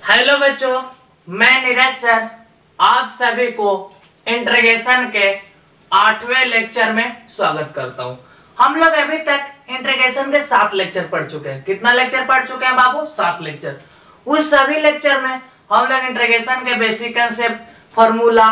Hello बच्चों, मैं Neeraj sir आप सभी को इंटीग्रेशन के 8वें लेक्चर में स्वागत करता हूं। हम लोग अभी तक इंटीग्रेशन के 7 लेक्चर पढ़ चुके हैं। कितना लेक्चर पढ़ चुके हैं बाबू? 7 लेक्चर। उस सभी लेक्चर में हम लोग इंटीग्रेशन के basic concept, formula,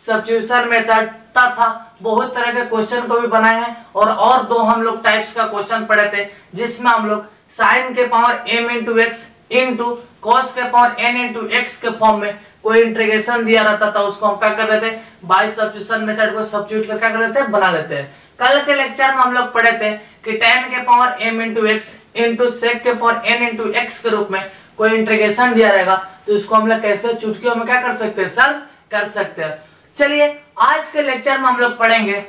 substitution method तथा बहुत तरह के क्वेश्चन को भी बनाए हैं। और दो हम लोग टाइप्स का क्वेश्चन पढ़े थे, जिसमें हम लोग साइन के power m into x into cos के पावर n इंटू एक्स के फॉर्म में कोई इंटीग्रेशन दिया रहता था, उसको हम क्या कर लेते हैं, बाय सब्स्टिट्यूशन मेथड को सब्स्टिट्यूट कर क्या कर लेते हैं, बना लेते हैं। कल के लेक्चर में हम लोग पढ़े थे कि tan के power m into x into sec के पावर n इंटू एक्स के रूप में कोई इंटीग्रेशन दिया रहेगा, तो इसको हम लोग कैसे चुटकियों में क्या कर सकते हैं, सॉल्व कर सकते हैं। चलिए आज के लेक्चर में हम लोग पढ़ेंगे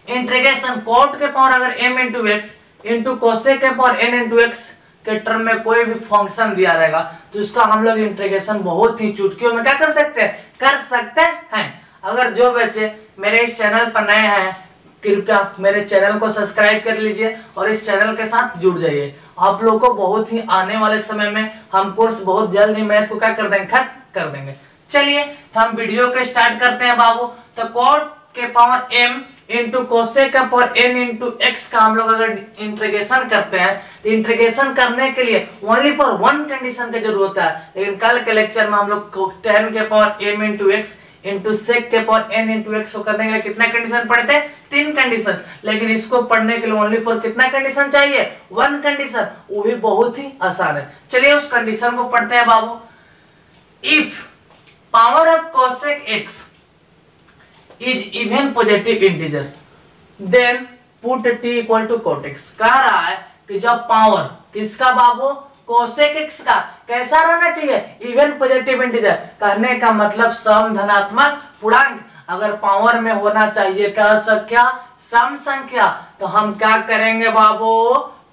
इंटीग्रेशन cot के पावर अगर m into x into cosec के पावर n इंटू एक्स के टर्म में कोई भी फंक्शन दिया रहेगा, तो इसका हम लोग इंटीग्रेशन बहुत ही चुटकियों में क्या कर सकते हैं। अगर जो बच्चे मेरे इस चैनल पर नए हैं, कृपया मेरे चैनल को सब्सक्राइब कर लीजिए और इस चैनल के साथ जुड़ जाइए। आप लोगों को बहुत ही आने वाले समय में हम कोर्स बहुत जल्द ही मैथ को क्या कर देंगे, खत्म कर देंगे। चलिए तो हम वीडियो के स्टार्ट करते हैं बाबू। तो cot के पावर m इंटू कोसेक का पावर n इंटू एक्स का हम लोग अगर इंटीग्रेशन करते हैं, तो इंटीग्रेशन करने के लिए ओनली फॉर वन कंडीशन की जरूरत है। लेकिन कल के लेक्चर में हम लोग tan के power m into x into sec के पावर n इंटू एक्स को करने के कितना कंडीशन पढ़े थे, 3 कंडीशन। लेकिन इसको पढ़ने के लिए ओनली फॉर कितना कंडीशन चाहिए, 1 कंडीशन, वो भी बहुत ही आसान है। चलिए उस कंडीशन को पढ़ते हैं बाबू। If power of cosec x is even positive integer, then put t equal to cot x। कह रहा है कि जब पावर किसका बाबू, कोसेक एक्स का कैसा रहना चाहिए, इवन पॉजिटिव इंटीजर। कहने का मतलब सम धनात्मक पूर्णांक अगर पावर में होना चाहिए क्या संख्या, सम संख्या, तो हम क्या करेंगे बाबू,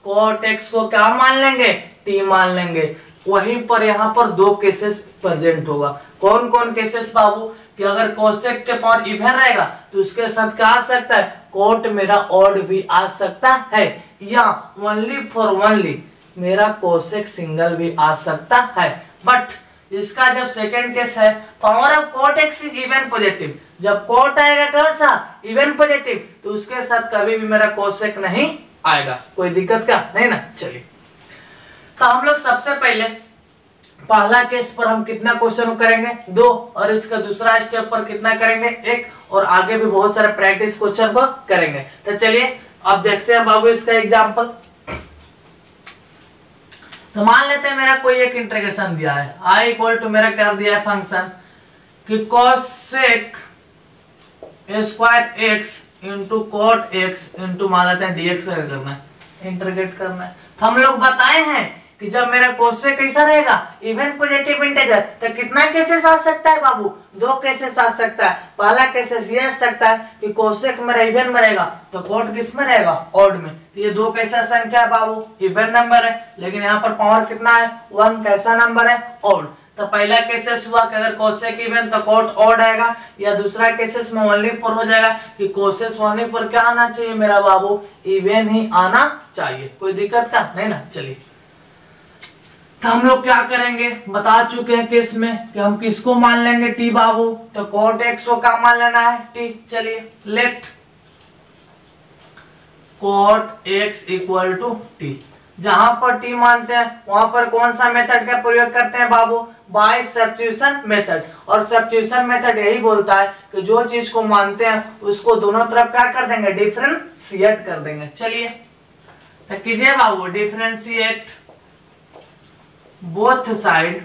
cot x को क्या मान लेंगे, t मान लेंगे। वहीं पर यहाँ पर 2 केसेस प्रेजेंट होगा। कौन कौन केसेस बाबू, कि अगर कोसेक के पावर इवन रहेगा तो उसके साथ क्या आ सकता है, कोट मेरा ऑड भी आ सकता है, या ओनली फॉर ओनली मेरा कोसेक सिंगल भी आ सकता है। बट इसका जब सेकंड केस है, power of cot x is even positive, जब कोट आएगा कौन सा, इवन पॉजिटिव, तो उसके साथ कभी भी मेरा कोसेक नहीं आएगा। कोई दिक्कत क्या नहीं ना। चलिए तो हम लोग सबसे पहले पहला केस पर हम कितना क्वेश्चन करेंगे, 2, और इसका दूसरा स्टेप पर कितना करेंगे, 1, और आगे भी बहुत सारे प्रैक्टिस क्वेश्चन को करेंगे। तो चलिए अब देखते हैं बाबू इसका एग्जांपल। तो मान लेते हैं मेरा कोई एक इंटीग्रेशन दिया है, i इक्वल टू मेरा क्या दिया है फंक्शन कि cosec square x into cot x into मान लेते हैं dx करना है, इंटीग्रेट करना है। तो हम लोग बताए हैं कि जब मेरा कोसेक कैसा रहेगा, इवन पॉजिटिव इंटीजर, तो कितना केसेस आ सकता है बाबू, 2 केसेस आ सकता है। पहला केसेस ये आ सकता है कि कोसेक मेरा इवन में रहेगा तो कोट किस में रहेगा, ऑड में। तो ये 2 कैसा संख्या है बाबू, इवन नंबर है, लेकिन यहाँ पर पावर कितना है, 1 कैसा नंबर है, ऑड। तो पहला केसेस हुआ कि अगर कोसेक इवन तो कोट ऑड आएगा, या दूसरा केसेस में ओनली फॉर हो जाएगा कि कोसेस ओनली फॉर क्या आना चाहिए मेरा बाबू, इवन ही आना चाहिए। कोई दिक्कत का नहीं ना। चलिए तो हम लोग क्या करेंगे, बता चुके हैं केस में कि हम किसको मान लेंगे, t बाबू, तो cot x को क्या मान लेना है, t। चलिए let cot x equal to t। जहां पर t मानते हैं वहां पर कौन सा मेथड का प्रयोग करते हैं बाबू, बाय सब्स्टिट्यूशन मेथड। और सब्स्टिट्यूशन मेथड यही बोलता है कि जो चीज को मानते हैं उसको दोनों तरफ क्या कर देंगे, डिफरेंशिएट कर देंगे। चलिए तो कीजिए बाबू, differentiate both side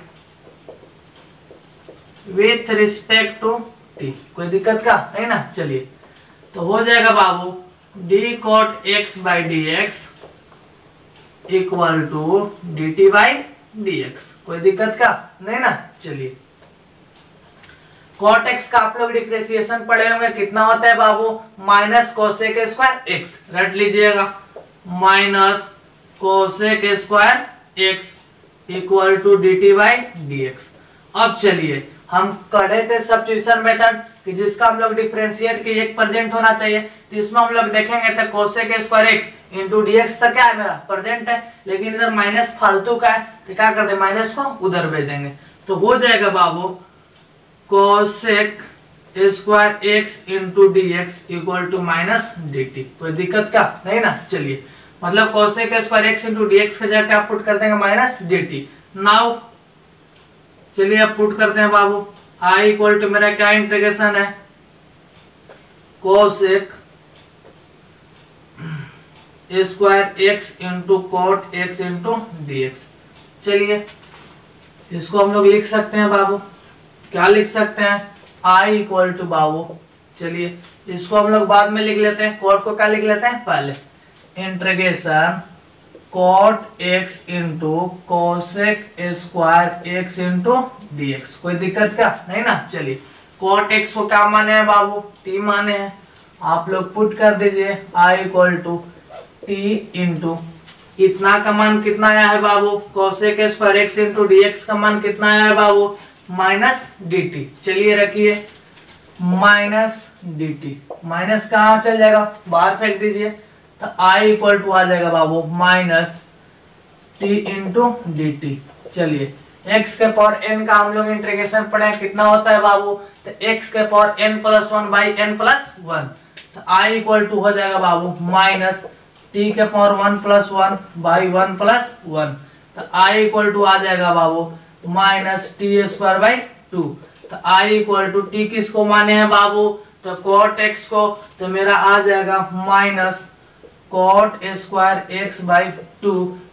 with respect to t। कोई दिक्कत का नहीं ना। चलिए तो हो जाएगा बाबू d cot x by d x equal to d t by d x. कोई दिक्कत का नहीं ना। चलिए cot x का आप लोग डिफरेंशिएशन पढ़े होंगे, कितना होता है बाबू, माइनस कोसेक स्क्वायर x, रट लीजिएगा, minus cosec square x equal to d t by d x. अब चलिए हम करे थे सब्स्टिट्यूशन मेथड कि जिसका हम लोग डिफरेंशिएट की एक प्रेजेंट होना चाहिए, तो इसमें हम लोग देखेंगे तो cosec square x into d x तक क्या है मेरा प्रेजेंट है, लेकिन इधर माइनस फालतू का है तो क्या कर दे माइनस को उधर भेज देंगे, तो हो जाएगा बाबू cosec square x into d x equal to minus d t. कोई दिक्कत क्या नहीं ना। चलिए मतलब cosec square x into d x की जगह क्या पुट कर देंगे माइनस डी टी। नाउ चलिए अब पुट करते हैं बाबू आई इक्वल टू मेरा क्या इंटीग्रेशन है cosec square x into cot x into d x. चलिए इसको हम लोग लिख सकते हैं बाबू, क्या लिख सकते हैं आई इक्वल टू बाबू, चलिए इसको हम लोग बाद में लिख लेते हैं, कॉट को क्या लिख लेते हैं पहले, integration cot x into cosec square x into d x. कोई दिक्कत क्या नहीं ना। चलिए कॉट एक्स को क्या माने हैं बाबू टी माने हैं, आप लोग पुट कर दीजिए I equal to t into इतना का मान कितना आया है बाबू cosec square x into d x का मान कितना आया है बाबू माइनस डी टी। चलिए रखिए माइनस डी टी, माइनस कहाँ चल जाएगा बाहर फेंक दीजिए, तो आई इक्वल टू आ जाएगा बाबू minus t into d t. चलिए x के पावर n का हम लोग इंटीग्रेशन पढ़े कितना होता है बाबू, तो x के power n plus one by n plus one, तो आई इक्वल टू हो जाएगा बाबू माइनस टी के power one plus one by one plus one, तो आई इक्वल टू आ जाएगा बाबू minus t square by two. तो आई इक्वल टू टी किसको माने हैं बाबू, तो कॉट एक्स को, तो मेरा आ जाएगा minus cot square x by two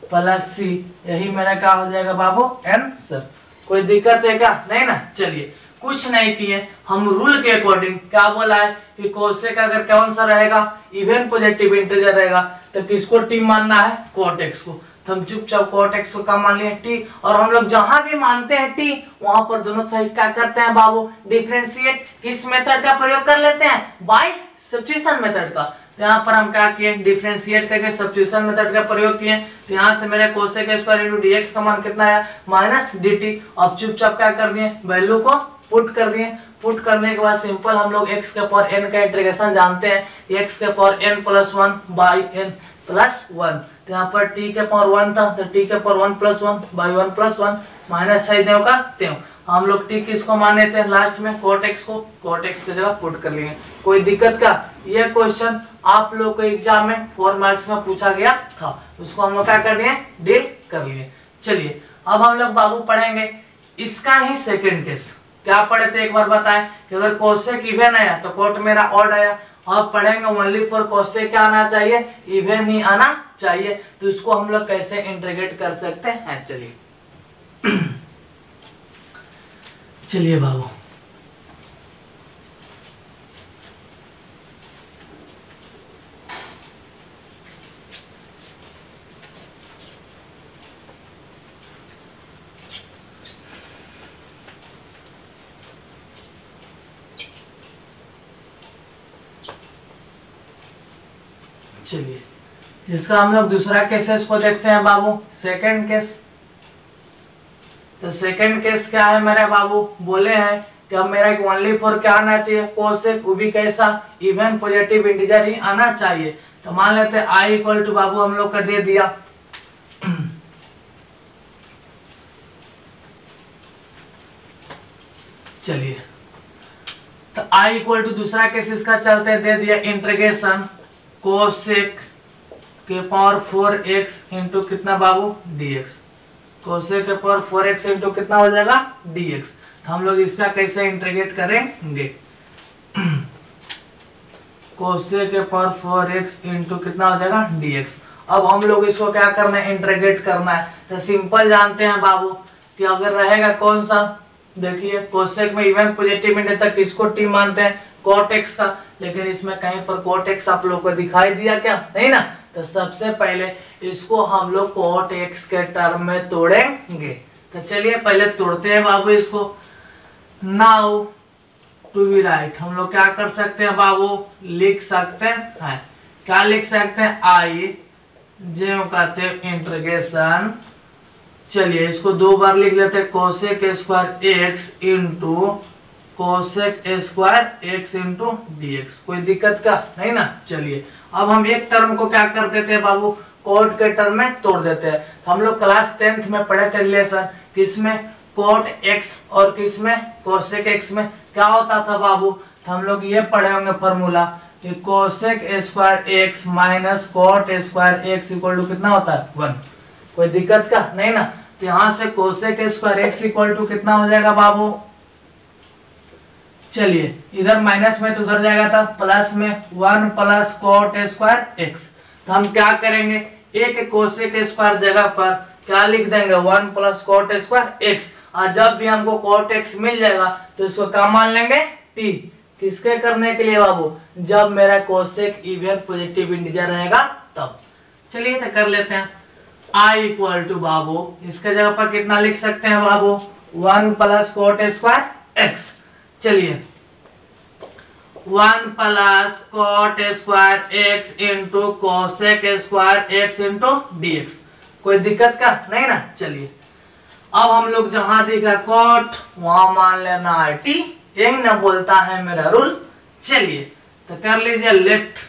plus C, यही मेरा क्या हो जाएगा बाबू आंसर। कोई दिक्कत है क्या नहीं ना। चलिए कुछ नहीं किए, हम रूल के अकॉर्डिंग क्या बोला है कि कोसेक अगर कौन सा रहेगा इवन पॉजिटिव इंटीजर रहेगा तो किसको टी मानना है कॉट एक्स को, तो हम चुपचाप कॉट एक्स को क्या मान लिए टी, और हम लोग जहां भी मानते हैं टी वहां पर दोनों साइड क्या करते हैं बाबू डिफरेंशिएट किस मेथड का प्रयोग कर लेते हैं बाय सब्स्टिट्यूशन मेथड का। तो यहाँ पर हम क्या किए डिफरेंशिएट करके सब्स्टिट्यूशन मेथड का प्रयोग किए, तो यहाँ से मेरे कोसेक स्क्वायर इनटू डीएक्स का मान कितना आया माइनस dt। अब चुपचाप क्या कर दिए वैल्यू को पुट कर दिए, पुट करने के बाद सिंपल हम लोग x के पावर n का इंटीग्रेशन जानते हैं, x के power n plus one by n plus one, तो यहाँ पर t के पावर वन था तो t के power one plus one by one plus one minus side देव का त्यों हम लोग टी किसको माने थे लास्ट में कॉट एक्स को, कॉट एक्स की जगह पुट कर लिए। कोई दिक्कत का, ये क्वेश्चन आप लोग को एग्जाम में 4 मार्क्स में पूछा गया था, उसको हम लोग क्या कर लिए डील कर लिए। चलिए अब हम लोग बाबू पढ़ेंगे इसका ही सेकंड केस। क्या पढ़े थे एक बार बताएं कि अगर कोसेक इवन आया तो कॉट मेरा ऑड आया, अब पढ़ेंगे ओनली फॉर कोसेक क्या आना चाहिए इवन ही आना चाहिए, तो इसको हम लोग कैसे इंटीग्रेट कर सकते हैं। चलिए चलिए बाबू चलिए इसका हम लोग दूसरा केसेस को देखते हैं बाबू सेकंड केस। तो सेकंड केस क्या है मेरे बाबू बोले हैं कि अब मेरा ओनली फॉर क्या आना चाहिए कोसेक, वो भी कैसा इवन पॉजिटिव इंटीजर ही आना चाहिए। तो मान लेते हैं आई इक्वल टू बाबू हम लोग का दे दिया चलिए तो आई इक्वल टू दूसरा केस इसका चलते दे दिया इंटीग्रेशन कोसेक के पावर 4x इंटू कितना बाबू dx, कोसेक के पावर 4x इंटू कितना हो जाएगा dx। तो हम लोग इसका कैसे इंटीग्रेट करेंगे कोसेक के पावर 4x इंटू कितना हो जाएगा dx। अब हम लोग इसको क्या करना है इंटीग्रेट करना है, तो सिंपल जानते हैं बाबू कि अगर रहेगा कौन सा, देखिए कोसेक में इवन पॉजिटिव इंटीजर किसको t मानते हैं कॉट एक्स का, लेकिन इसमें कहीं पर कॉट एक्स आप लोग को दिखाई दिया क्या नहीं ना। तो सबसे पहले इसको हम लोग कॉट एक्स के टर्म में तोड़ेंगे, तो चलिए पहले तोड़ते हैं बाबू इसको। नाउ टू बी राइट हम लोग क्या कर सकते हैं बाबू लिख सकते हैं, क्या लिख सकते हैं आई जो कहते हैं इंटीग्रेशन चलिए इसको 2 बार लिख लेते हैं, cosec square x into cosec square x into dx। कोई दिक्कत का नहीं ना। चलिए अब हम एक टर्म को क्या कर देते हैं बाबू, कोट के टर्म में तोड़ देते हैं। तो हम लोग क्लास 10th में पढ़े थे रिलेशन, किसमें, कोट एक्स और किसमें, कोसेक एक्स में। क्या होता था बाबू, तो हम लोग ये पढ़े होंगे फॉर्मूला कि cosec square x minus cot square x equal to कितना होता है, 1। कोई दिक्कत का नहीं ना। तो यहाँ से cosec square x equal to कितना हो जाएगा बाबू, चलिए इधर माइनस में तो उधर जाएगा था प्लस में 1 प्लस कोट स्क्वायर एक्स। तो हम क्या करेंगे, एक कोसेक स्क्वायर जगह पर क्या लिख देंगे, 1 प्लस कोट स्क्वायर एक्स। और जब भी हमको कोट एक्स मिल जाएगा तो इसको क्या मान लेंगे, टी। किसके करने के लिए बाबू, जब मेरा कोसेक इवन पॉजिटिव इंटीजर रहेगा तब। चलिए तो कर लेते हैं। आई इक्वल टू बाबू इसके जगह पर कितना लिख सकते हैं बाबू, 1 प्लस कोट स्क्वायर एक्स। चलिए 1 plus cot square x into cosec square x into dx। कोई दिक्कत का नहीं ना। चलिए अब हम लोग जहां दिखा कोट वहां मान लेना है टी, यही ना बोलता है मेरा रूल। चलिए तो कर लीजिए, let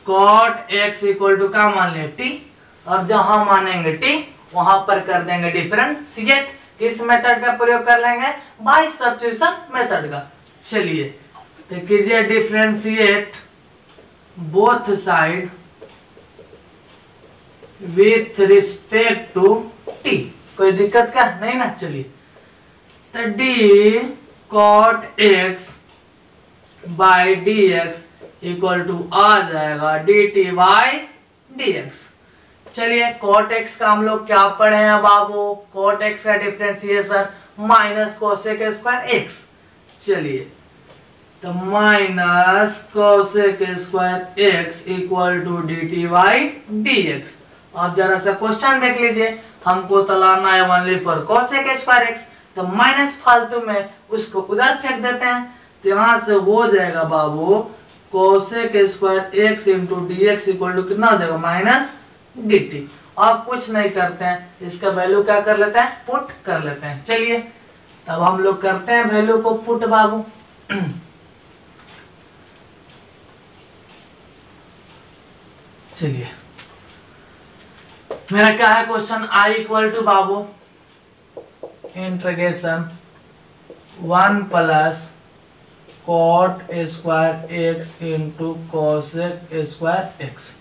cot x equal to का मान ले टी, और जहां मानेंगे टी वहां पर कर देंगे डिफरेंशिएट। किस मेथड का प्रयोग कर लेंगे, बाय सब्स्टिट्यूशन मेथड का। चलिए तो कीजिए differentiate both side with respect to t. कोई दिक्कत का नहीं ना। चलिए तो d cot x by d x equal to आ जाएगा d t by d x. चलिए कोट एक्स का हम लोग क्या पढ़े हैं बाबू, कोट एक्स का differentiation minus cosec square x. चलिए तो minus cosec square x equal to d t by d x. आप जरा सा क्वेश्चन देख लीजिए, हमको तलाना है only for cosec square x, तो माइनस फालतू में उसको उधर फेंक देते हैं। तो यहाँ से हो जाएगा बाबू cosec square x into d x equal to कितना हो जाएगा, माइनस डी टी। आप कुछ नहीं करते हैं, इसका वैल्यू क्या कर लेते हैं, पुट कर लेते हैं। चलिए तब हम लोग करते हैं वैल्यू को पुट बाबू। चलिए मेरा क्या है क्वेश्चन, आई इक्वल टू बाबू integration 1 plus cot square x into cosec square x.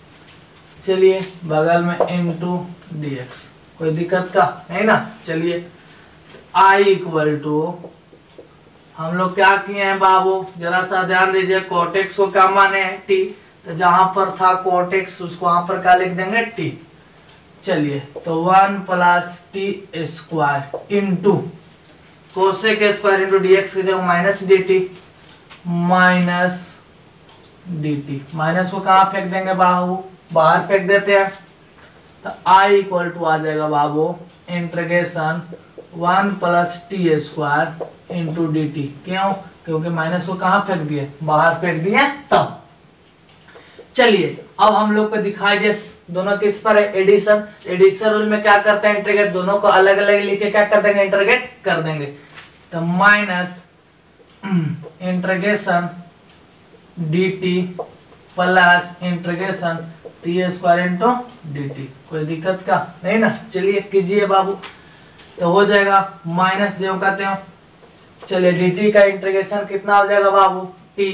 चलिए बगल में इंटू डी एक्स। कोई दिक्कत का नहीं ना। चलिए आई इक्वल टू हम लोग क्या किए हैं बाबू, जरा सा ध्यान दीजिए, कोट एक्स को क्या माने हैं, टी। तो जहां पर था कोट एक्स उसको वहां पर क्या लिख देंगे, टी। चलिए तो 1 plus t square into cosec square into d x की जगह minus d t, minus d t. Minus को कहाँ फेंक देंगे बाबू, बाहर फेंक देते हैं। तो आई इक्वल टू आ जाएगा बाबू integration 1 plus t square into d t. क्यों, क्योंकि माइनस को कहाँ फेंक दिए, बाहर फेंक दिए तब। चलिए अब हम लोग को दिखाई दे दोनों किस पर है, एडिशन। एडिशन रूल में क्या करते हैं, इंटीग्रेट दोनों को अलग अलग लिखे क्या कर देंगे, इंटीग्रेट कर देंगे। तो minus integration D t plus integration T square into d t. कोई दिक्कत का नहीं ना। चलिए कीजिए बाबू, तो हो जाएगा माइनस जो कहते हो। चलिए डी टी का इंटीग्रेशन कितना हो जाएगा बाबू, टी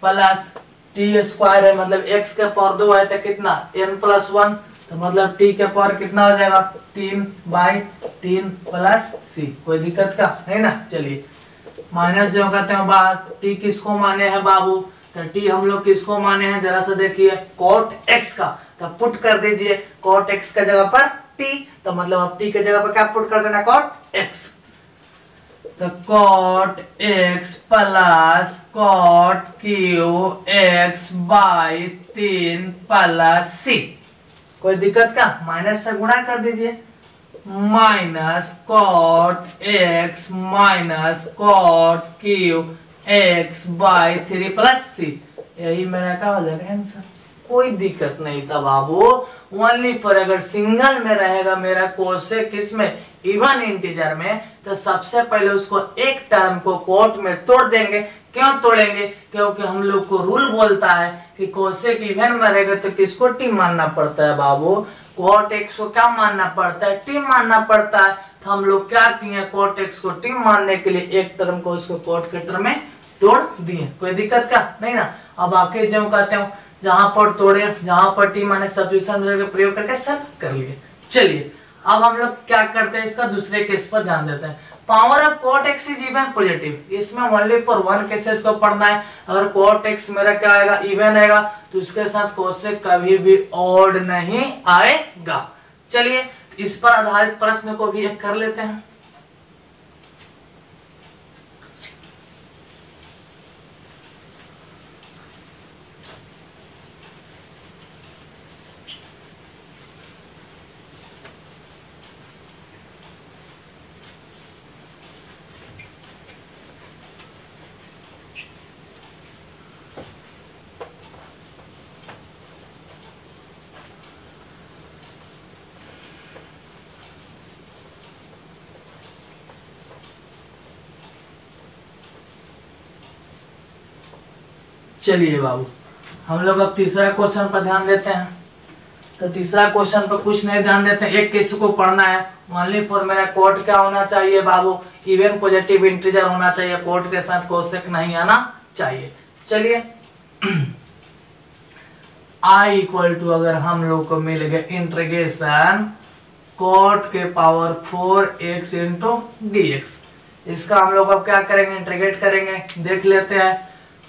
प्लस टी स्क्वायर है मतलब x के पावर 2 है तो कितना n प्लस 1, तो मतलब t के पावर कितना हो जाएगा 3 बाई 3 प्लस c। कोई दिक्कत का नहीं ना। चलिए माइनस जो कहते हैं बाहर, t किसको माने हैं बाबू, तो t हम लोग किसको माने हैं, जरा सा देखिए कोट x का। तो पुट कर दीजिए कोट x के जगह पर t, तो मतलब अब t के जगह पर क्या पुट कर देना, कोट x। तो cot x plus cot cube x by 3 plus c। कोई दिक्कत का, माइनस से गुणा कर दीजिए, minus cot x minus cot cube x by 3 plus c। यही मेरा क्या हो जाएगा आंसर। कोई दिक्कत नहीं था बाबू, ओनली फॉर अगर सिंगल में रहेगा मेरा कोसेक किसमें इवन इंटीजर में, तो सबसे पहले उसको एक टर्म को कोट में तोड़ देंगे। क्यों तोड़ेंगे? क्योंकि हम लोग को रूल बोलता है कि कोसेक इवन में रहेगा तो किसको टी मानना पड़ता है बाबू? कोट एक्स को क्या मानना पड़ता है? टी मानना पड़ता है। तो हम लोग क्या किए, कोट एक्स को टी मानने के लिए एक टर्म को उसको कोट के टर्म में तोड़ दिए। कोई दिक्कत का नहीं ना। अब आके जो कहते हो जहां पर तोड़े, जहां पर टी माने सब्स्टिट्यूशन का प्रयोग करके सब कर लिए। चलिए अब हम लोग क्या करते हैं, इसका दूसरे केस पर ध्यान देते हैं। Power of cot x is even positive, इसमें ओनली फॉर वन केसेस को पढ़ना है। अगर कोट एक्स मेरा क्या आएगा, इवन आएगा, तो उसके साथ कोसेक कभी भी ऑड नहीं आएगा। चलिए इस पर आधारित प्रश्न को भी एक कर लेते हैं। चलिए बाबू हम लोग अब तीसरा क्वेश्चन पर ध्यान देते हैं। तो तीसरा क्वेश्चन पर कुछ नहीं ध्यान देते हैं, एक केस को पढ़ना है। ओनली फॉर मेरा कोट क्या होना चाहिए बाबू? इवन पॉजिटिव इंटीजर होना चाहिए, कोट के साथ कोसेक नहीं आना चाहिए। चलिए i इक्वल टू अगर हम लोग को मिल गया इंटीग्रेशन कोट के पावर 4x इंटू dx, इसका हम लोग अब क्या करेंगे, इंटीग्रेट करेंगे। देख लेते हैं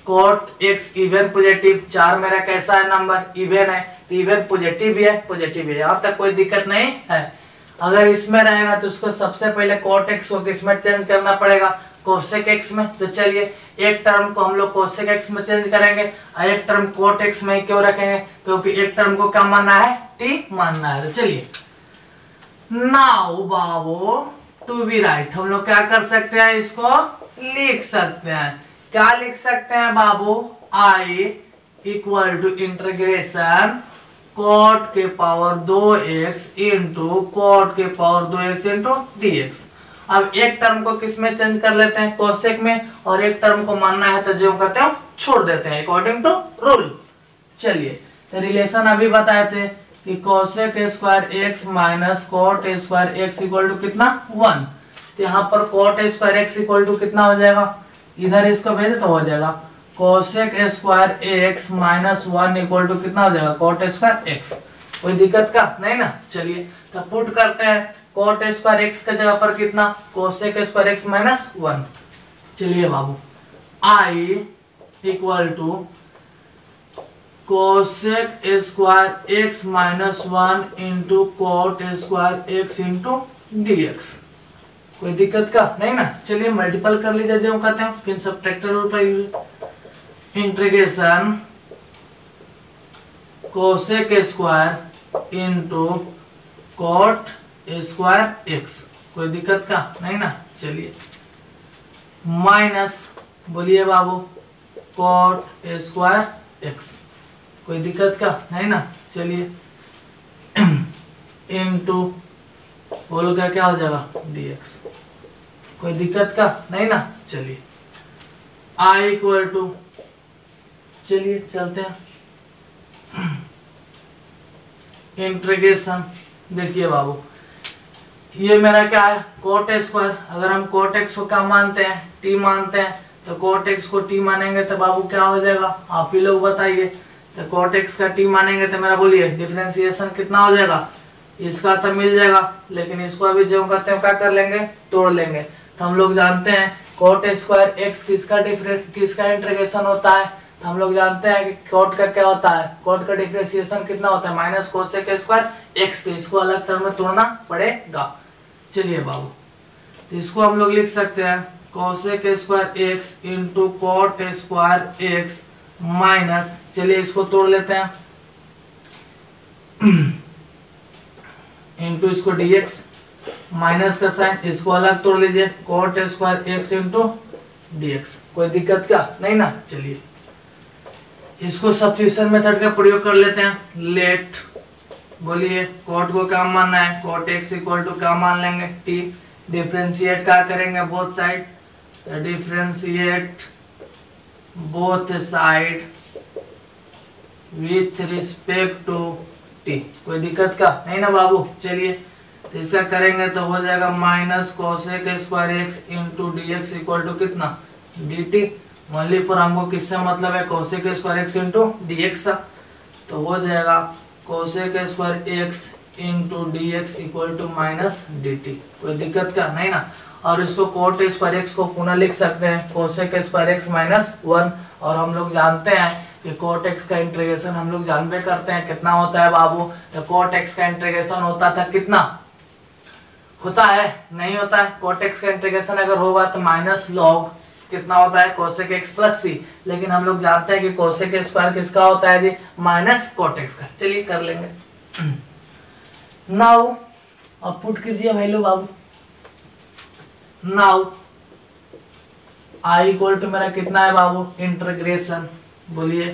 कोट एक्स इवन पॉजिटिव, 4 मेरा कैसा है नंबर, इवन है, तो इवन पॉजिटिव भी है, पॉजिटिव भी है, यहाँ तक कोई दिक्कत नहीं है। अगर इसमें रहेगा तो उसको सबसे पहले कोट एक्स को किस में चेंज करना पड़ेगा, कोसेक एक्स में। तो चलिए एक टर्म को हम लोग कोसेक एक्स में चेंज करेंगे और एक टर्म कोट एक्स में क्यों रखेंगे, क्योंकि एक टर्म को क्या मानना है, टी मानना है। तो चलिए नाउ बाबू टू बी राइट, हम लोग क्या कर सकते हैं, इसको लिख सकते हैं। क्या लिख सकते हैं बाबू, i equal to integration cot के पावर 2x इंटू कोट के पावर 2x इंटू dx। अब एक टर्म को किस में चेंज कर लेते हैं, कोसेक में, और एक टर्म को मानना है तो जो कहते हैं छोड़ देते हैं अकॉर्डिंग टू रूल। चलिए तो रिलेशन अभी बताए थे कि cosec square x minus cot square x equal to कितना 1। तो यहाँ पर cot square x equal to कितना हो जाएगा, इधर इसको भेजे तो हो जाएगा cosec square x minus 1 equal to कितना हो जाएगा, कोट स्क्वायर एक्स। कोई दिक्कत का नहीं ना। चलिए तो पुट करते हैं कोट स्क्वायर एक्स के जगह पर कितना, कोसेक स्क्वायर एक्स माइनस 1। चलिए बाबू i equal to cosec square x minus 1 into cot square x into dx। कोई दिक्कत का नहीं ना। चलिए मल्टीपल कर लीजिए जो कहते हैं, फिर सबट्रैक्टर रूल पर integration cosec square into cot square x. कोई दिक्कत का नहीं ना। चलिए माइनस बोलिए बाबू कोट स्क्वायर एक्स। कोई दिक्कत का नहीं ना। चलिए इंटू बोलो क्या हो जाएगा dx। कोई दिक्कत का नहीं ना। चलिए i इक्वल टू, चलिए चलते हैं इंटीग्रेशन। देखिए बाबू ये मेरा क्या है, कोट स्क्वायर, अगर हम कोट एक्स को क्या मानते हैं, टी मानते हैं, तो कोट एक्स को टी मानेंगे तो बाबू क्या हो जाएगा, आप ही लोग बताइए। तो कोट एक्स का टी मानेंगे तो मेरा बोलिए डिफरेंशिएशन कितना हो जाएगा, इसका तो मिल जाएगा, लेकिन इसको अभी जो करते हैं क्या कर लेंगे, तोड़ लेंगे। तो हम लोग जानते हैं कोट स्क्वायर एक्स किसका इंटीग्रेशन होता है, तो हम लोग जानते हैं कि कोट का क्या होता है, कोट का डिफरेंशिएशन कितना होता है, माइनस कोसेक स्क्वायर एक्स। तो इसको अलग टर्म में तोड़ना पड़ेगा। चलिए बाबू तो इसको हम लोग लिख सकते हैं cosec square x into cot square x minus, चलिए इसको तोड़ लेते हैं, इंटू इसको dx माइनस का साइन, इसको अलग तोड़ लीजिए coat square x into dx। कोई दिक्कत क्या नहीं ना। चलिए इसको सब्स्टिट्यूशन मेथड का प्रयोग कर लेते हैं। लेट बोलिए कोट को क्या मानना है, कोट एक्स इक्वल टू क्या मान लेंगे टी। डिफ्रेंशिएट क्या करेंगे both side, differentiate both side with respect to t. कोई दिक्कत का नहीं ना बाबू। चलिए तो इसका करेंगे तो हो जाएगा minus cosec square x into d x equal to कितना डी टी। ओनली पर हमको किससे मतलब है, cosec square x into d x का। तो हो जाएगा cosec square x into d x equal to minus d t. कोई दिक्कत का नहीं ना। और इसको कोट स्क्वायर एक्स को पुनः लिख सकते हैं कोसेक स्क्वायर एक्स माइनस 1। और हम लोग जानते हैं कि कोट एक्स का इंटीग्रेशन हम लोग जानते करते हैं कितना होता है बाबू। तो कोट एक्स का इंटीग्रेशन होता था कितना होता है, नहीं होता है। कोट एक्स का इंटीग्रेशन अगर होगा तो माइनस लॉग कितना होता है कोसेक एक्स प्लस सी। लेकिन हम लोग जानते हैं कि कोसेक स्क्वायर किसका होता है जी, माइनस कोट एक्स का। चलिए कर लेंगे। नाउ अब पुट कीजिए भाई लो बाबू। नाउ आई इक्वल टू मेरा कितना है बाबू, इंटीग्रेशन बोलिए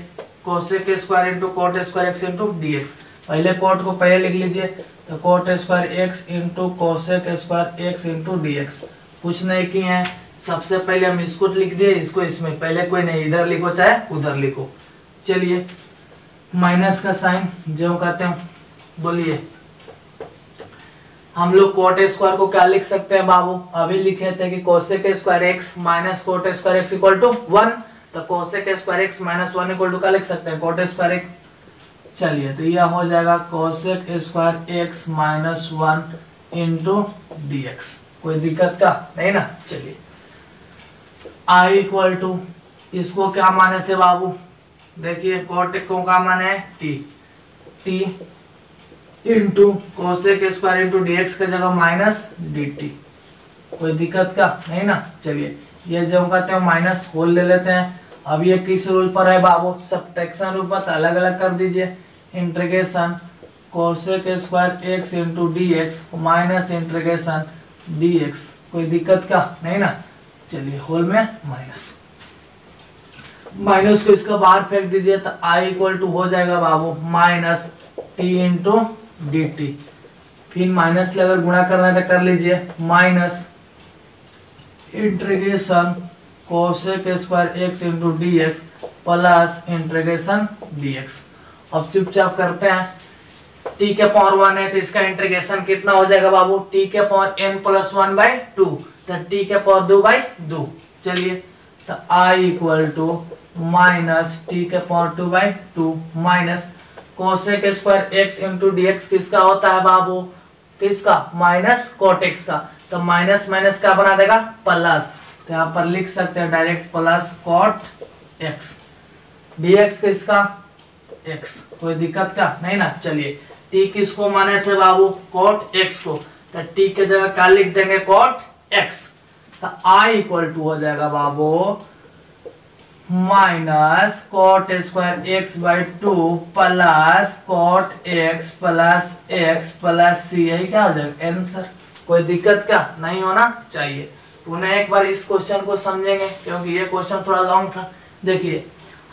cosec square into cot square x into d x. पहले कोट को पहले लिख लीजिए तो cot square x into cosec square x into d x. कुछ नहीं किए हैं, सबसे पहले हम इसको लिख दिए, इसको इसमें, पहले कोई नहीं, इधर लिखो चाहे उधर लिखो। चलिए माइनस का साइन जो कहते हैं, बोलिए हम लोग कोट स्क्वायर को क्या लिख सकते हैं बाबू, अभी लिखे थे कि cosec square x minus cot square x equal to 1। तो cosec square x minus 1 equal to क्या लिख सकते हैं, कोट स्क्वायर एक्स। चलिए तो यह हो जाएगा cosec square x minus 1 into d x. कोई दिक्कत का नहीं ना। चलिए आई इक्वल टू, इसको क्या माने थे बाबू, देखिए कोट को क्या माने है T, T into cosec square into d x का जगह माइनस डी टी। कोई दिक्कत का नहीं ना। चलिए ये जो कहते हैं माइनस होल ले लेते हैं। अब ये किस रूल पर है बाबू, सब्ट्रैक्शन रूल पर, अलग अलग कर दीजिए। Integration cosec square x into d x minus integration d x. कोई दिक्कत का नहीं ना। चलिए होल में माइनस, माइनस को इसका बाहर फेंक दीजिए तो आई इक्वल टू हो जाएगा बाबू minus t into d t. फिर माइनस से अगर गुणा करना है तो कर लीजिए, minus integration cosec square x into d x plus integration d x. अब चुपचाप करते हैं, टी के पावर 1 है तो इसका इंटीग्रेशन कितना हो जाएगा बाबू, टी के पावर n प्लस 1/2 तो टी के पावर 2/2। चलिए तो I equal to minus t के power 2/2 minus cosec square x into d x किसका होता है बाबू, किसका, माइनस कोट एक्स का। तो माइनस माइनस क्या बना देगा, प्लस। तो यहाँ पर लिख सकते हैं direct plus cot x, D x किसका, एक्स। कोई दिक्कत का नहीं ना। चलिए टी किसको माने थे बाबू, कोट एक्स को। तो टी के जगह क्या लिख देंगे, कोट एक्स। तो आई इक्वल टू हो जाएगा बाबू minus cot square x by 2 plus cot x plus C. यही क्या हो जाएगा आंसर। कोई दिक्कत क्या नहीं होना चाहिए। पुनः एक बार इस क्वेश्चन को समझेंगे क्योंकि ये क्वेश्चन थोड़ा लॉन्ग था। देखिए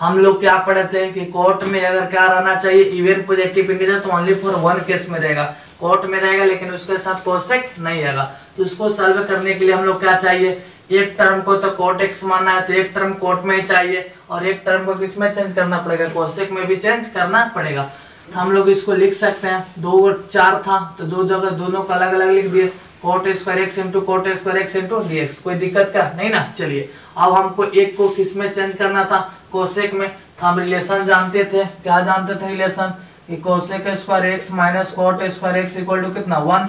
हम लोग क्या पढ़े थे कि कोट में अगर क्या रहना चाहिए, इवन पॉजिटिव इंटीजर तो ओनली फॉर 1 केस में रहेगा, कोट में रहेगा लेकिन उसके साथ कोसेक नहीं रहेगा। तो उसको सॉल्व करने के लिए हम लोग क्या चाहिए, एक टर्म को तो कोट एक्स मानना है तो एक टर्म कोट में ही चाहिए और एक टर्म को किस में चेंज करना पड़ेगा, कोसेक में भी चेंज करना पड़ेगा। तो हम लोग इसको लिख सकते हैं, 2 और 4 था तो 2 जगह दोनों को अलग अलग लिख दिए, coat square x into cot square x into d x. कोई दिक्कत का नहीं ना। चलिए अब हमको एक को किस में चेंज करना था, कोसेक में। तो हम रिलेशन जानते थे, क्या जानते थे रिलेशन, कि cosec square x minus cot square x equal to कितना 1।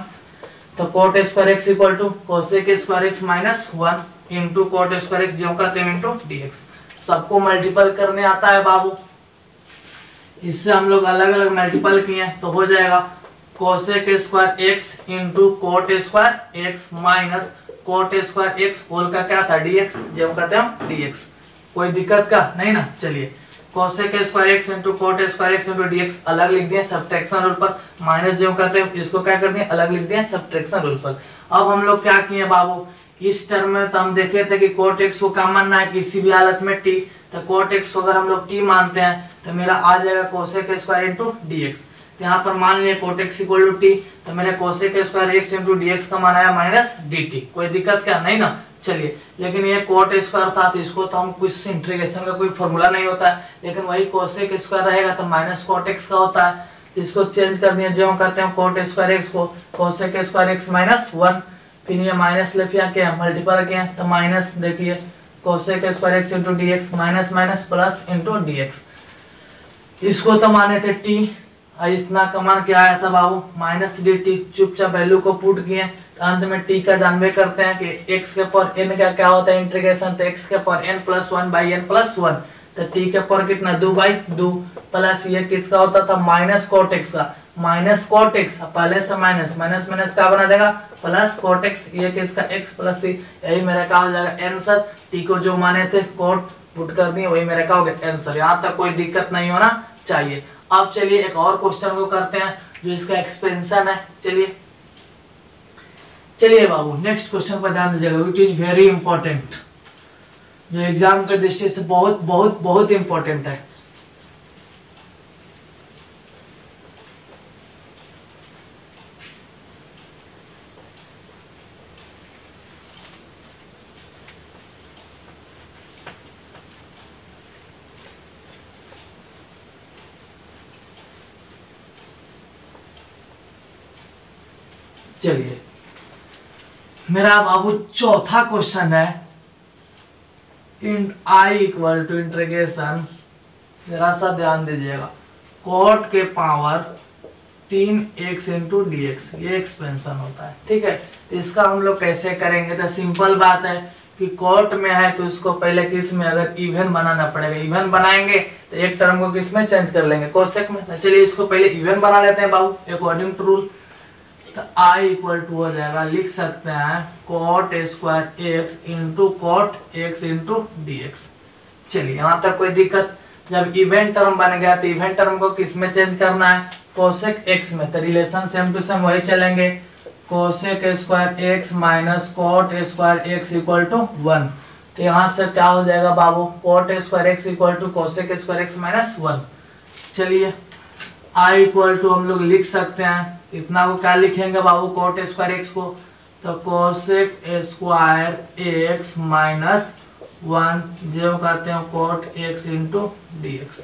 तो cot square x equal to cosec square x minus 1 into cot square x जो कहते हैं इंटू डी एक्स। सबको मल्टीपल करने आता है बाबू, इससे हम लोग अलग अलग मल्टीपल किए तो हो जाएगा cosec square x into cot square x minus cot square x whole का क्या था डी एक्स, जो कहते हैं डी एक्स। कोई दिक्कत का नहीं ना। चलिए cosec square x into cot square x into d x अलग लिख दिए सब्ट्रैक्शन रूल पर, माइनस जो कहते हैं इसको क्या कर दिए अलग लिख दिए सब्ट्रैक्शन रूल पर। अब हम लोग क्या किए बाबू, इस टर्म में तो हम देखे थे कि कोट एक्स को क्या मानना है किसी भी हालत में टी। तो कोट एक्स को अगर हम लोग टी मानते हैं तो मेरा आ जाएगा cosec square into d x. यहाँ पर मान लिया cot x equal to t, तो मैंने cosec square x into d x का मान आया माइनस डी टी। कोई दिक्कत क्या नहीं ना। चलिए, लेकिन ये कोट स्क्वायर था तो इसको तो हम कुछ इंटीग्रेशन का कोई फॉर्मूला नहीं होता है, लेकिन वही कोसेक स्क्वायर रहेगा तो माइनस कोट एक्स का होता है। इसको चेंज कर दिया, जो कहते हैं कोट स्क्वायर एक्स को कोसेक स्क्वायर एक्स माइनस 1, फिर ये माइनस ले किया मल्टीपल किया तो माइनस, देखिए cosec square x into d x minus minus plus into d x. इसको तो माने थे टी, इतना का मान क्या आया था बाबू माइनस डी टी। चुपचाप वैल्यू को पुट किए तो अंत में टी का जानवे करते हैं कि एक्स के पर एन का क्या होता है इंटीग्रेशन, तो एक्स के पर n plus 1 by n plus 1, तो टी के पर कितना 2 बाई 2 प्लस ये किसका होता था माइनस कोट एक्स का, माइनस कोट एक्स पहले से माइनस माइनस माइनस क्या बना देगा प्लस कोट एक्स, ये किसका एक्स प्लस सी, यही मेरा क्या हो जाएगा आंसर। टी को जो माने थे कोट पुट कर दिए, वही मेरा क्या हो गया आंसर। यहाँ तक कोई दिक्कत नहीं होना चाहिए। अब चलिए एक और क्वेश्चन को करते हैं जो इसका एक्सपेंशन है। चलिए बाबू नेक्स्ट क्वेश्चन पर ध्यान दीजिएगा, विच इज वेरी इंपॉर्टेंट, जो एग्जाम के दृष्टि से बहुत बहुत बहुत इंपॉर्टेंट है। चलिए मेरा बाबू चौथा क्वेश्चन है, आई इक्वल टू इंटीग्रेशन, जरा सा ध्यान दीजिएगा, कोट के power 3x into d x, ये एक्सपेंशन होता है। ठीक है, इसका हम लोग कैसे करेंगे, तो सिंपल बात है कि कोट में है तो इसको पहले किस में अगर इवन बनाना पड़ेगा, इवन बनाएंगे तो एक टर्म को किस में चेंज कर लेंगे कोसेक में। तो चलिए इसको पहले इवन बना लेते हैं बाबू अकॉर्डिंग टू रूल। तो आई इक्वल टू हो जाएगा, लिख सकते हैं coat square x into cot x into d x. चलिए यहाँ तक कोई दिक्कत। जब इवेंट टर्म बन गया तो इवेंट टर्म को किस में चेंज करना है कोसेक एक्स में, तो रिलेशन सेम टू सेम वही चलेंगे, cosec square x minus cot square x equal to 1। तो यहाँ से क्या हो जाएगा बाबू cot square x equal to cosec square x minus 1। चलिए आई इक्वल टू हम लोग लिख सकते हैं, इतना को क्या लिखेंगे बाबू कोट स्क्वायर एक्स को, तो कोसेक स्क्वायर एक्स माइनस 1 जो कहते हैं cot x into d x.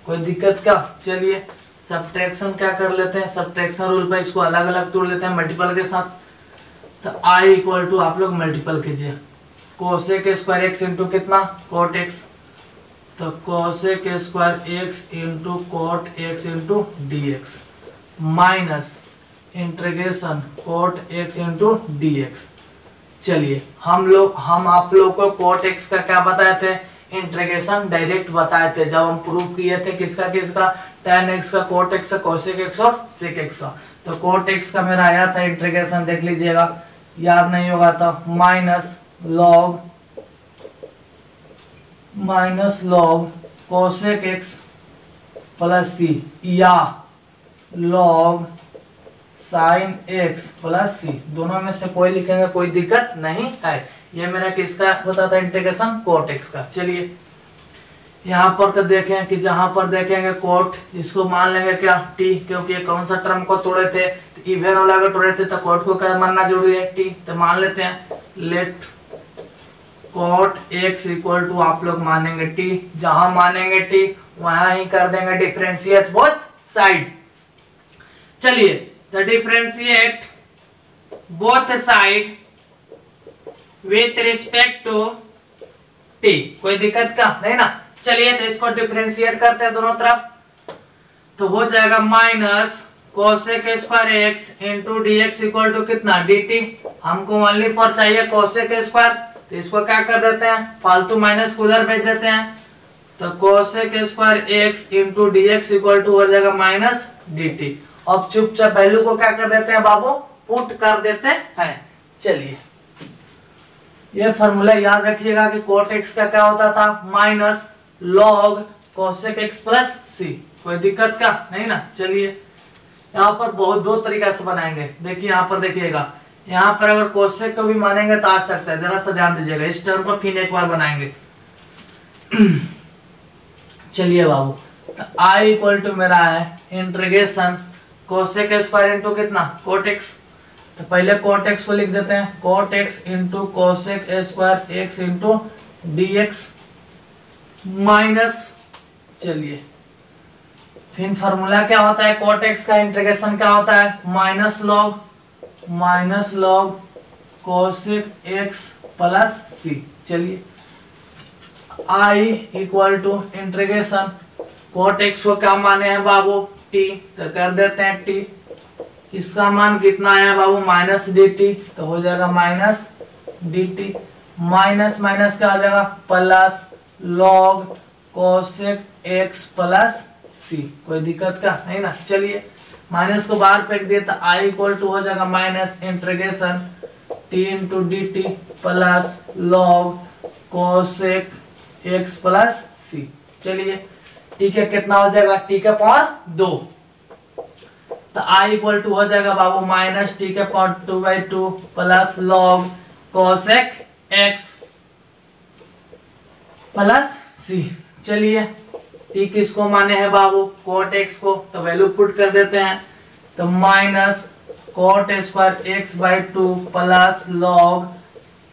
कोई दिक्कत क्या। चलिए सब्ट्रैक्शन क्या कर लेते हैं, सब्ट्रैक्शन रूल पर इसको अलग अलग तोड़ लेते हैं मल्टीपल के साथ। तो आई इक्वल टू आप लोग मल्टीपल कीजिए, कोसेक स्क्वायर एक्स इंटू कितना कोट एक्स, तो cosec square x into cot x into d x minus integration cot x into d x. चलिए हम आप लोग को कोट एक्स का क्या बताए थे इंटीग्रेशन डायरेक्ट बताए थे जब हम प्रूव किए थे किसका tan x का कोट एक्स का कोसेक एक्स और सेक एक्स का। तो कोट एक्स का मेरा आया था इंटीग्रेशन, देख लीजिएगा याद नहीं होगा तो minus log cosec x plus C या log sine x plus C, दोनों में से कोई लिखेंगे कोई दिक्कत नहीं है। ये मेरा किसका होता था इंटीग्रेशन कोट एक्स का। चलिए यहाँ पर तो देखें कि जहां पर देखेंगे कोट, इसको मान लेंगे क्या टी, क्योंकि ये कौन सा टर्म को तोड़े थे इवन वाला को तोड़े थे, तो कोट को क्या मानना जरूरी है टी। तो मान लेते हैं let cot x equal to आप लोग मानेंगे टी, जहां मानेंगे टी वहां ही कर देंगे डिफरेंशिएट बोथ साइड। चलिए तो differentiate both side with respect to t, कोई दिक्कत का नहीं ना। चलिए तो इसको डिफरेंशिएट करते हैं दोनों तरफ, तो हो जाएगा minus cosec square x into d x equal to कितना डी टी। हमको ओनली पर चाहिए कोसेक स्क्वायर, तो इसको क्या कर देते हैं फालतू माइनस को उधर भेज देते हैं, तो cosec square x into d x equal to हो जाएगा माइनस डी टी। अब चुपचाप वैल्यू को क्या कर देते हैं बाबू पुट कर देते हैं। चलिए ये फॉर्मूला याद रखिएगा कि कोट एक्स का क्या होता था minus log cosec x plus C, कोई दिक्कत का नहीं ना। चलिए यहाँ पर बहुत दो तरीका से बनाएंगे, देखिए यहाँ पर देखिएगा, यहाँ पर अगर कोसेक को भी मानेंगे तो आ सकता है, जरा सा ध्यान दीजिएगा, इस टर्म को फिर एक बार बनाएंगे। चलिए बाबू आई इक्वल टू मेरा है इंटीग्रेशन कोसेक स्क्वायर इंटू कितना कोट एक्स। तो पहले कोट एक्स को लिख देते हैं, cot x into cosec square x into d x minus, चलिए फिर फॉर्मूला क्या होता है कोट एक्स का, इंटीग्रेशन क्या होता है minus log cosec x plus C. चलिए I equal to integration cot x को क्या माने हैं बाबू टी, तो कर देते हैं टी, इसका मान कितना है बाबू माइनस डी टी, तो हो जाएगा minus d t, minus minus क्या हो जाएगा plus log cosec x plus C. कोई दिक्कत का नहीं ना। चलिए माइनस को बाहर फेंक दिए तो आई इक्वल टू हो जाएगा minus integration t into d t plus log cosec x plus C. चलिए ठीक है, कितना हो जाएगा टी के पावर 2, तो आई इक्वल टू हो जाएगा बाबू माइनस टी के power 2/2 plus log cosec x plus C. चलिए टी किसको माने हैं बाबू कोट एक्स को, तो वैल्यू पुट कर देते हैं, तो minus cot square x/2 plus log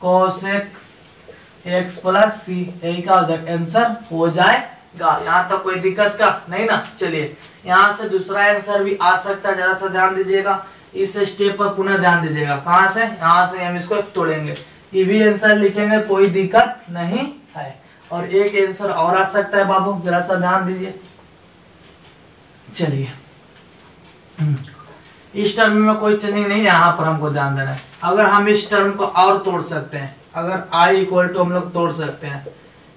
cosec x plus C. यही का आंसर हो जाएगा। यहाँ तक कोई दिक्कत का नहीं ना। चलिए यहाँ से दूसरा आंसर भी आ सकता है, जरा सा ध्यान दीजिएगा, इस स्टेप पर पुनः ध्यान दीजिएगा। कहाँ से, यहाँ से हम इसको तोड़ेंगे, ये भी आंसर लिखेंगे, कोई दिक्कत नहीं है। और एक आंसर और आ सकता है बाबू, जरा सा ध्यान दीजिए। चलिए इस टर्म में कोई चेंजिंग नहीं है, यहाँ पर हमको ध्यान देना है। अगर हम इस टर्म को और तोड़ सकते हैं, अगर आई इक्वल टू हम लोग तोड़ सकते हैं,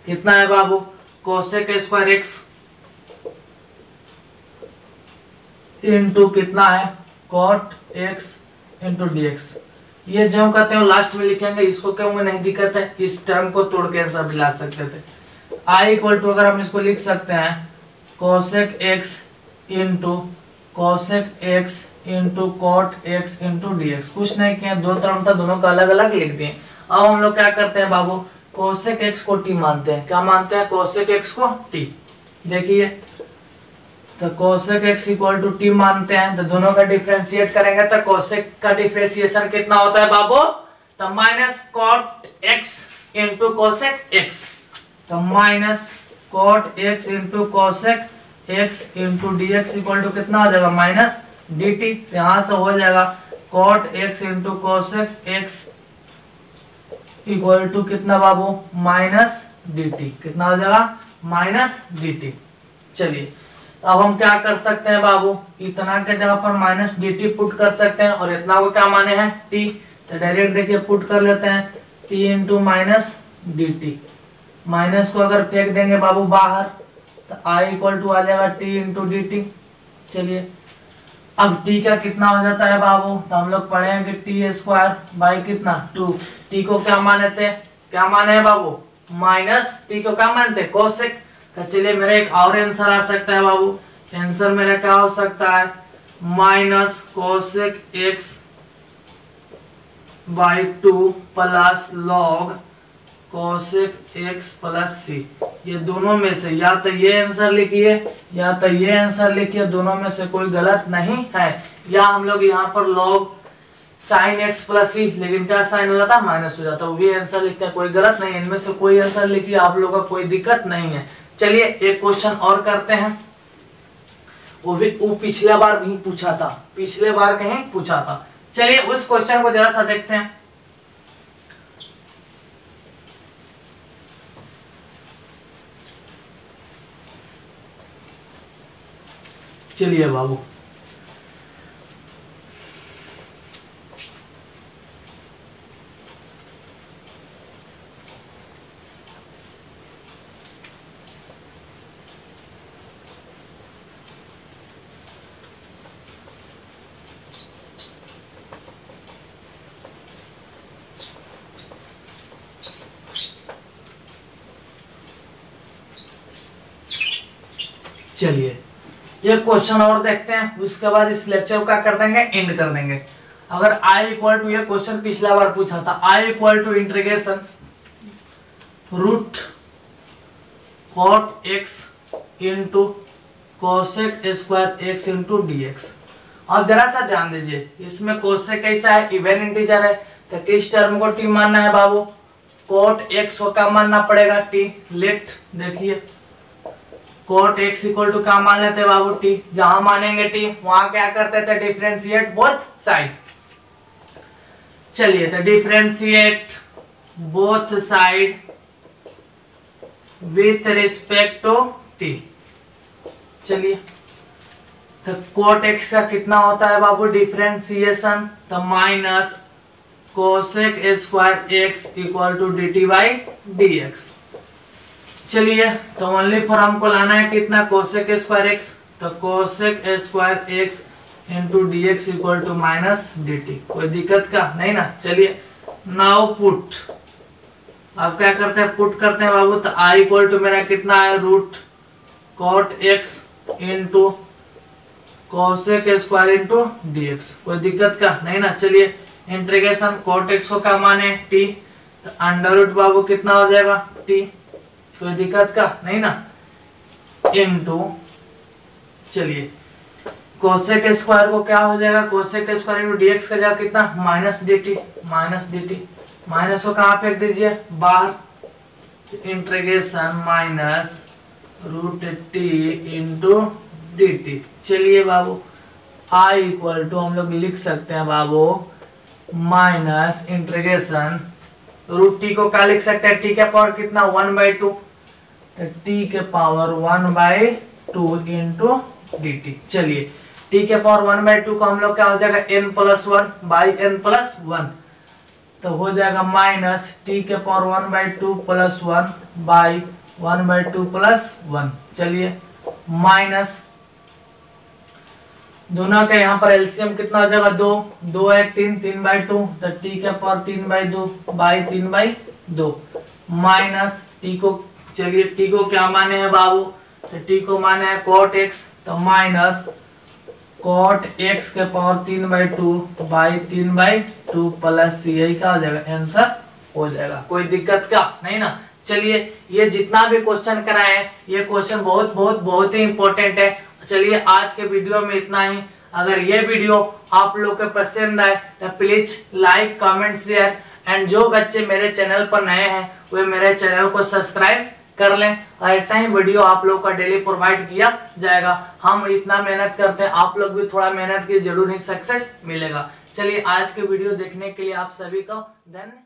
कितना है बाबू कोसेक स्क्वायर एक्स इंटू कितना है cot x into d x. ये जो कहते हैं लास्ट में लिखेंगे, इसको क्यों नहीं दिक्कत है, इस टर्म को तोड़ के आंसर भी ला सकते थे। आई इक्वल टू अगर हम इसको लिख सकते हैं cosec x into cosec x into cot x into d x. कुछ नहीं किया, दो टर्म था, दोनों का अलग अलग लिख दिए। अब हम लोग क्या करते हैं बाबू, कोसेक एक्स को टी मानते हैं। क्या मानते हैं, कोसेक एक्स को टी। देखिए तो cosec x equal to t मानते हैं, तो दोनों का डिफरेंशिएट करेंगे तो कोसेक का डिफरेंशिएशन कितना होता है बाबू, तो minus cot x into cosec x, तो minus cot x into cosec x into d x equal to कितना हो जाएगा माइनस डी टी। यहाँ से हो जाएगा cot x into cosec x equal to कितना बाबू माइनस डी टी, कितना हो जाएगा माइनस डी टी। चलिए अब हम क्या कर सकते हैं बाबू, इतना के जगह पर माइनस डी टी पुट कर सकते हैं, और इतना को क्या माने हैं टी, तो डायरेक्ट देखिए पुट कर लेते हैं T into minus d t. Minus को अगर फेंक देंगे बाबू बाहर, तो आई इक्वल टू आ जाएगा टी इंटू डी टी। चलिए अब टी का कितना हो जाता है बाबू, तो हम लोग पढ़ेंगे टी स्क्वायर बाई कितना 2। टी को क्या माने थे, क्या माने हैं बाबू माइनस, टी को क्या मानते हैं कोसेक। तो चलिए मेरा एक और आंसर आ सकता है बाबू, आंसर मेरा क्या हो सकता है minus cosec x by 2 plus log cosec x plus C. ये दोनों में से या तो ये आंसर लिखिए या तो ये आंसर लिखिए, दोनों में से कोई गलत नहीं है। या हम लोग यहाँ पर लॉग साइन एक्स प्लस सी, लेकिन क्या साइन हो जाता है माइनस हो जाता है, वो भी आंसर लिखते हैं, कोई गलत नहीं है। इनमें से कोई आंसर लिखिए, आप लोगों का कोई दिक्कत नहीं है। चलिए एक क्वेश्चन और करते हैं, वो पिछले बार भी पूछा था, पिछले बार कहीं पूछा था। चलिए उस क्वेश्चन को जरा सा देखते हैं। चलिए बाबू चलिए एक क्वेश्चन और देखते हैं, उसके बाद इस लेक्चर को क्या कर देंगे एंड कर देंगे। अगर आई इक्वल टू, ये क्वेश्चन पिछला बार पूछा था, I equal to integration root cot x into cosec square x into d x. अब जरा सा ध्यान दीजिए, इसमें कोसेक कैसा है, इवन इंटीजर है, तो किस टर्म को टी मानना है बाबू, कोट एक्स को क्या मानना पड़ेगा, टी। लेट देखिए कोट एक्स इक्वल टू क्या मान लेते हैं बाबू, टी। जहां मानेंगे टी वहां क्या करते थे, डिफरेंशिएट बोथ साइड। चलिए तो differentiate both side with respect to t. चलिए तो कोट एक्स का कितना होता है बाबू डिफरेंशिएशन, तो minus cosec square x equal to d t by d x. चलिए तो ओनली फॉर हमको लाना है कितना, कोसेक स्क्वायर एक्स, तो cosec square x into d x equal to minus d t. कोई दिक्कत का नहीं ना। चलिए नाउ पुट, अब क्या करते हैं, पुट करते हैं बाबू, तो आई इक्वल टू मेरा कितना है, root cot x into cosec square into d x. कोई दिक्कत का नहीं ना। चलिए इंटीग्रेशन कॉट एक्स को क्या माने, टी, तो अंडर रूट बाबू कितना हो जाएगा, टी। कोई दिक्कत का नहीं ना। इंटू चलिए कोसेक स्क्वायर को क्या हो जाएगा, cosec square into d x का जाएगा कितना, minus d t. Minus d t, minus को कहाँ फेंक दीजिए, बाहर। Integration minus root t into d t. चलिए बाबू आई इक्वल टू हम लोग लिख सकते हैं बाबू माइनस इंटीग्रेशन रूट टी को क्या लिख सकते हैं, टी के पावर कितना, 1/2, तो टी के पावर 1/2 इंटू डी टी। चलिए टी के पावर 1/2 को हम लोग क्या हो जाएगा, n + 1 बाई n + 1, तो हो जाएगा माइनस टी के पावर 1/2 + 1 बाई 1/2 + 1। चलिए माइनस दोनों का यहाँ पर एलसीएम कितना हो जाएगा, 2, 2 है 3, 3/2, तो टी के पावर 3/2 बाई 3/2 माइनस टी को, चलिए टी को क्या माने हैं बाबू, तो टी को माने हैं कॉट एक्स, तो माइनस कॉट एक्स के पावर 3/2 बाई 3/2 प्लस यही क्या हो जाएगा, आंसर हो जाएगा। कोई दिक्कत का नहीं ना। चलिए ये जितना भी क्वेश्चन कराए हैं ये क्वेश्चन बहुत ही इंपॉर्टेंट है। चलिए आज के वीडियो में इतना ही। अगर ये वीडियो आप लोग को पसंद आए तो please like comment share, and जो बच्चे मेरे चैनल पर नए हैं वे मेरे चैनल को सब्सक्राइब कर लें। और ऐसा ही वीडियो आप लोग का डेली प्रोवाइड किया जाएगा। हम इतना मेहनत करते हैं, आप लोग भी थोड़ा मेहनत की, जरूर ही सक्सेस मिलेगा। चलिए आज के वीडियो देखने के लिए आप सभी को धन्यवाद।